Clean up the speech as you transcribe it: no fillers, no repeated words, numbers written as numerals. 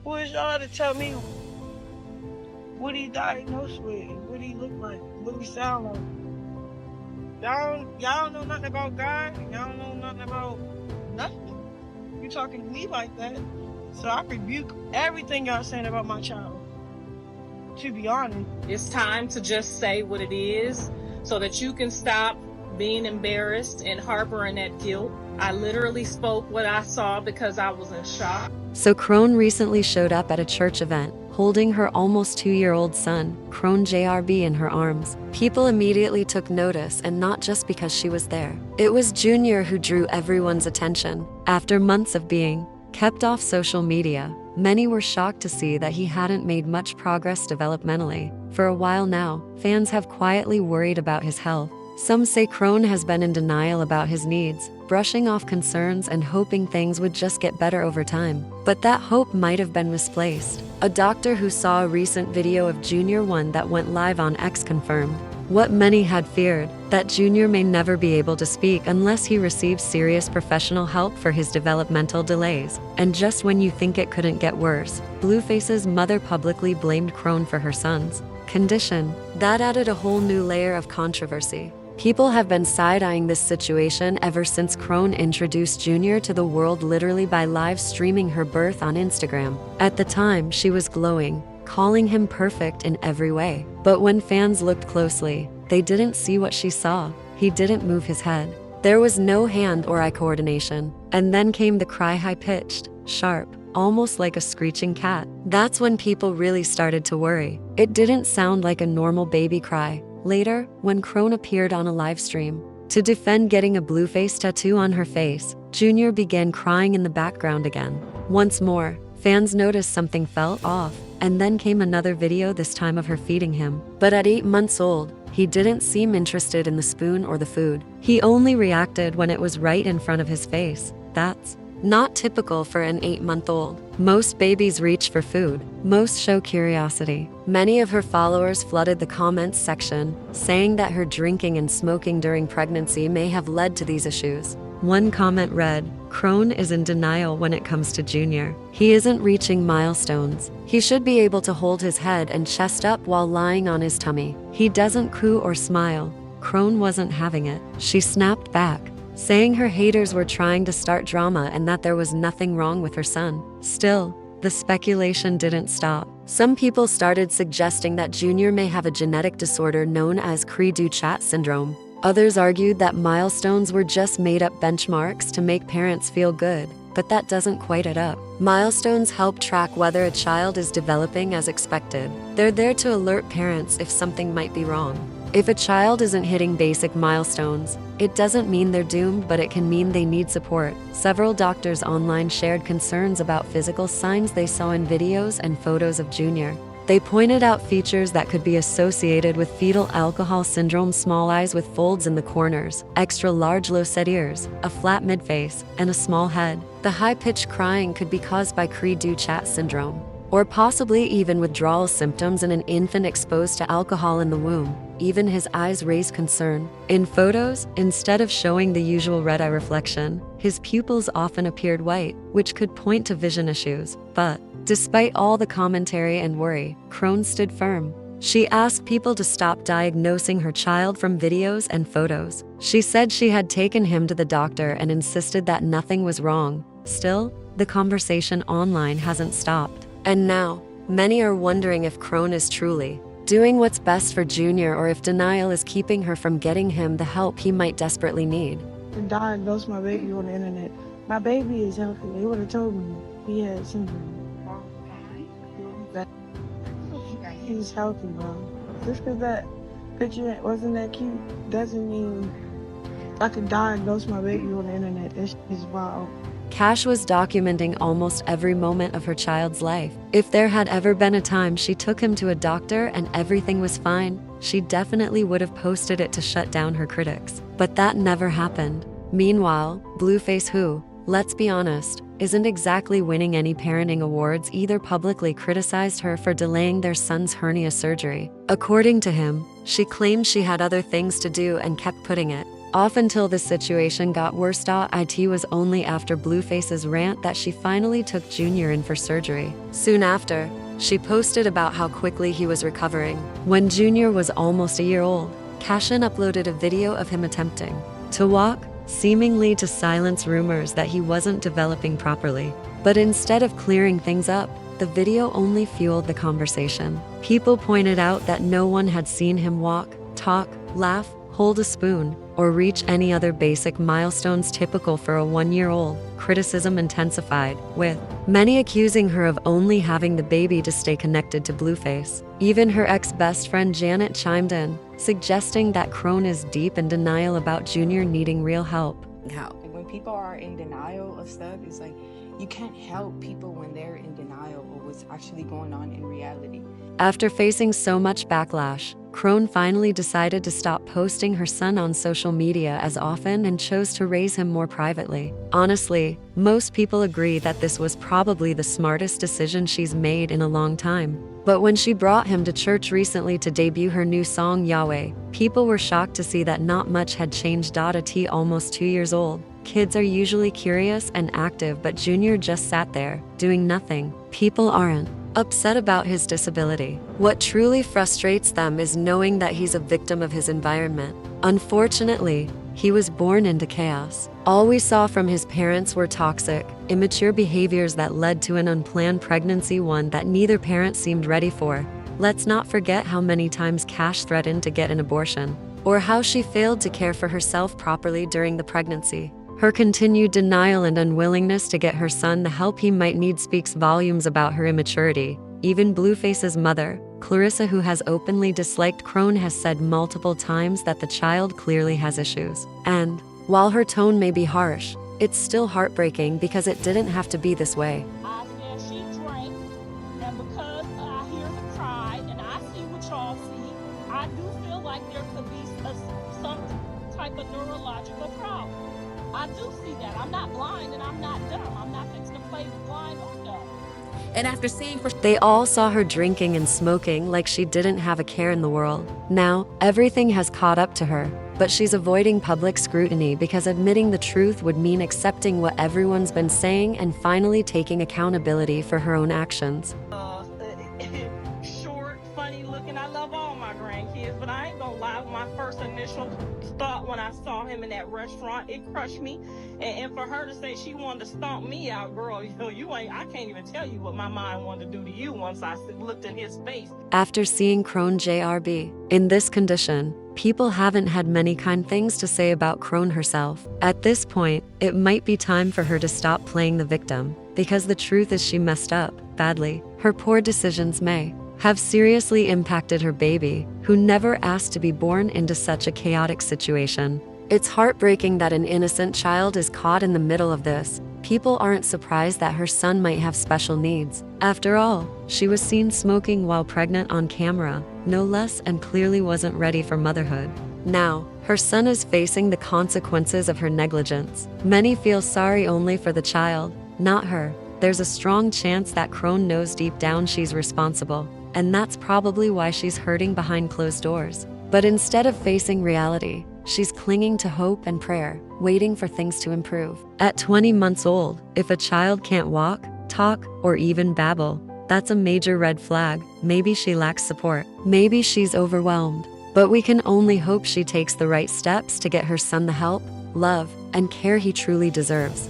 Who is y'all to tell me what he diagnosed with, what he look like, what he sound like? Y'all don't know nothing about God. Y'all don't know nothing about nothing. You talking to me like that? So I rebuke everything y'all saying about my child. To be honest, it's time to just say what it is so that you can stop being embarrassed and harboring that guilt. I literally spoke what I saw because I was in shock. So Crone recently showed up at a church event, holding her almost 2-year-old son, Crone JRB, in her arms. People immediately took notice, and not just because she was there. It was Junior who drew everyone's attention. After months of being kept off social media, many were shocked to see that he hadn't made much progress developmentally. For a while now, fans have quietly worried about his health. Some say Crone has been in denial about his needs, brushing off concerns and hoping things would just get better over time. But that hope might have been misplaced. A doctor who saw a recent video of Junior, one that went live on X, confirmed what many had feared, that Junior may never be able to speak unless he receives serious professional help for his developmental delays. And just when you think it couldn't get worse, Blueface's mother publicly blamed Crone for her son's condition. That added a whole new layer of controversy. People have been side-eyeing this situation ever since Crone introduced Junior to the world literally by live streaming her birth on Instagram. At the time, she was glowing, calling him perfect in every way. But when fans looked closely, they didn't see what she saw. He didn't move his head. There was no hand or eye coordination. And then came the cry, high-pitched, sharp, almost like a screeching cat. That's when people really started to worry. It didn't sound like a normal baby cry. Later, when Crone appeared on a live stream to defend getting a Blueface tattoo on her face, Junior began crying in the background again. Once more, fans noticed something felt off, and then came another video, this time of her feeding him. But at 8 months old, he didn't seem interested in the spoon or the food. He only reacted when it was right in front of his face. That's not typical for an 8-month-old. Most babies reach for food. Most show curiosity. Many of her followers flooded the comments section, saying that her drinking and smoking during pregnancy may have led to these issues. One comment read, "Crone is in denial when it comes to Junior. He isn't reaching milestones. He should be able to hold his head and chest up while lying on his tummy. He doesn't coo or smile." Crone wasn't having it. She snapped back, saying her haters were trying to start drama and that there was nothing wrong with her son. Still, the speculation didn't stop. Some people started suggesting that Junior may have a genetic disorder known as Cre-du-Chat syndrome. Others argued that milestones were just made-up benchmarks to make parents feel good, but that doesn't quite add up. Milestones help track whether a child is developing as expected. They're there to alert parents if something might be wrong. If a child isn't hitting basic milestones, it doesn't mean they're doomed, but it can mean they need support. Several doctors online shared concerns about physical signs they saw in videos and photos of Junior. They pointed out features that could be associated with fetal alcohol syndrome: small eyes with folds in the corners, extra large low-set ears, a flat midface, and a small head. The high-pitched crying could be caused by Cre-du-Chat syndrome, or possibly even withdrawal symptoms in an infant exposed to alcohol in the womb. Even his eyes raised concern. In photos, instead of showing the usual red eye reflection, his pupils often appeared white, which could point to vision issues. But despite all the commentary and worry, Crone stood firm. She asked people to stop diagnosing her child from videos and photos. She said she had taken him to the doctor and insisted that nothing was wrong. Still, the conversation online hasn't stopped. And now, many are wondering if Crone is truly doing what's best for Junior, or if denial is keeping her from getting him the help he might desperately need. they diagnosed my baby on the internet. My baby is healthy. They would have told me he had syndrome. He's healthy, bro. Just because that picture wasn't that cute doesn't mean I could diagnose my baby on the internet. This is wild. Cash was documenting almost every moment of her child's life. If there had ever been a time she took him to a doctor and everything was fine, she definitely would have posted it to shut down her critics. But that never happened. Meanwhile, Blueface, who, let's be honest, isn't exactly winning any parenting awards either, publicly criticized her for delaying their son's hernia surgery. According to him, she claimed she had other things to do and kept putting it Off until the situation got worse. It was only after Blueface's rant that she finally took Junior in for surgery. Soon after, she posted about how quickly he was recovering. When Junior was almost a year old, Chrisean uploaded a video of him attempting to walk, seemingly to silence rumors that he wasn't developing properly. But instead of clearing things up, the video only fueled the conversation. People pointed out that no one had seen him walk, talk, laugh, hold a spoon, or reach any other basic milestones typical for a 1-year-old. Criticism intensified, with many accusing her of only having the baby to stay connected to Blueface. Even her ex-best friend Janet chimed in, suggesting that Chrisean is deep in denial about Junior needing real help. When people are in denial of stuff, it's like you can't help people when they're in denial of what's actually going on in reality. After facing so much backlash, Chrisean finally decided to stop posting her son on social media as often and chose to raise him more privately. Honestly, most people agree that this was probably the smartest decision she's made in a long time. But when she brought him to church recently to debut her new song Yahweh, people were shocked to see that not much had changed. Almost 2 years old. Kids are usually curious and active, but Junior just sat there, doing nothing. People aren't upset about his disability. What truly frustrates them is knowing that he's a victim of his environment. Unfortunately, he was born into chaos. All we saw from his parents were toxic, immature behaviors that led to an unplanned pregnancy, one that neither parent seemed ready for. Let's not forget how many times Cash threatened to get an abortion, or how she failed to care for herself properly during the pregnancy. Her continued denial and unwillingness to get her son the help he might need speaks volumes about her immaturity. Even Blueface's mother, Clarissa, who has openly disliked Chrisean, has said multiple times that the child clearly has issues. And while her tone may be harsh, it's still heartbreaking because it didn't have to be this way. I said she drank, and because I hear the cry and I see what y'all see, I do feel like there could be some type of neurological problem. I do see that. I'm not blind and I'm not dumb. I'm not fixing to play blind or dumb. And after seeing They all saw her drinking and smoking like she didn't have a care in the world. Now, everything has caught up to her, but she's avoiding public scrutiny because admitting the truth would mean accepting what everyone's been saying and finally taking accountability for her own actions. Short, funny looking. I love all my grandkids, but I ain't gonna lie. My first initial thought when I saw him in that restaurant, it crushed me. And for her to say she wanted to stomp me out, girl, you ain't. I can't even tell you what my mind wanted to do to you once I looked in his face. After seeing Chrisean JRB in this condition, people haven't had many kind things to say about Chrisean herself. At this point, it might be time for her to stop playing the victim, because the truth is she messed up badly. Her poor decisions may have seriously impacted her baby, who never asked to be born into such a chaotic situation. It's heartbreaking that an innocent child is caught in the middle of this. People aren't surprised that her son might have special needs. After all, she was seen smoking while pregnant on camera, no less, and clearly wasn't ready for motherhood. Now, her son is facing the consequences of her negligence. Many feel sorry only for the child, not her. There's a strong chance that Chrisean knows deep down she's responsible, and that's probably why she's hurting behind closed doors. But instead of facing reality, she's clinging to hope and prayer, waiting for things to improve. At 20 months old, if a child can't walk, talk, or even babble, that's a major red flag. Maybe she lacks support. Maybe she's overwhelmed. But we can only hope she takes the right steps to get her son the help, love, and care he truly deserves.